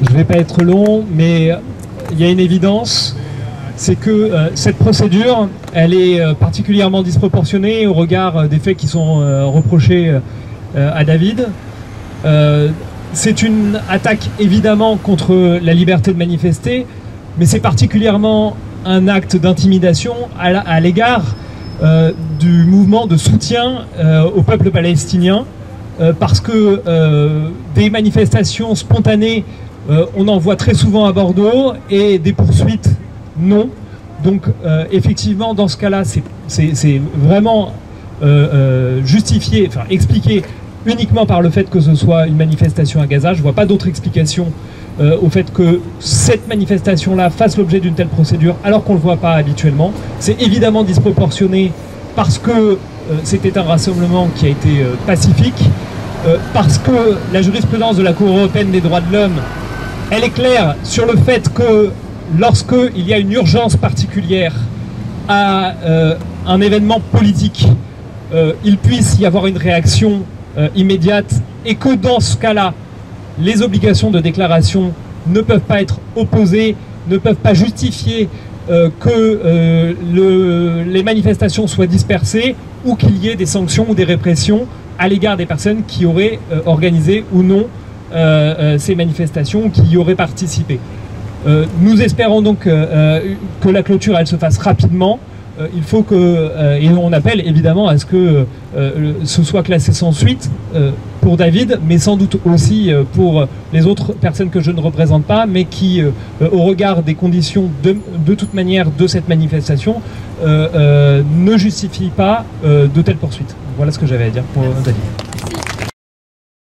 je ne vais pas être long, mais il y a une évidence, c'est que cette procédure, elle est particulièrement disproportionnée au regard des faits qui sont reprochés à David. C'est une attaque évidemment contre la liberté de manifester, mais c'est particulièrement un acte d'intimidation à l'égard du mouvement de soutien au peuple palestinien, parce que des manifestations spontanées, on en voit très souvent à Bordeaux, et des poursuites, non. Donc effectivement, dans ce cas-là, c'est vraiment justifié, enfin expliqué uniquement par le fait que ce soit une manifestation à Gaza. Je ne vois pas d'autre explication au fait que cette manifestation-là fasse l'objet d'une telle procédure, alors qu'on ne le voit pas habituellement. C'est évidemment disproportionné parce que c'était un rassemblement qui a été pacifique, parce que la jurisprudence de la Cour européenne des droits de l'homme, elle est claire sur le fait que lorsqu'il y a une urgence particulière à un événement politique, il puisse y avoir une réaction immédiate, et que dans ce cas-là, les obligations de déclaration ne peuvent pas être opposées, ne peuvent pas justifier que les manifestations soient dispersées ou qu'il y ait des sanctions ou des répressions à l'égard des personnes qui auraient organisé ou non ces manifestations ou qui y auraient participé. Nous espérons donc que la clôture elle se fasse rapidement. Il faut que, et on appelle évidemment à ce que ce soit classé sans suite pour David, mais sans doute aussi pour les autres personnes que je ne représente pas, mais qui, au regard des conditions de toute manière de cette manifestation, ne justifient pas de telles poursuites. Voilà ce que j'avais à dire pour David.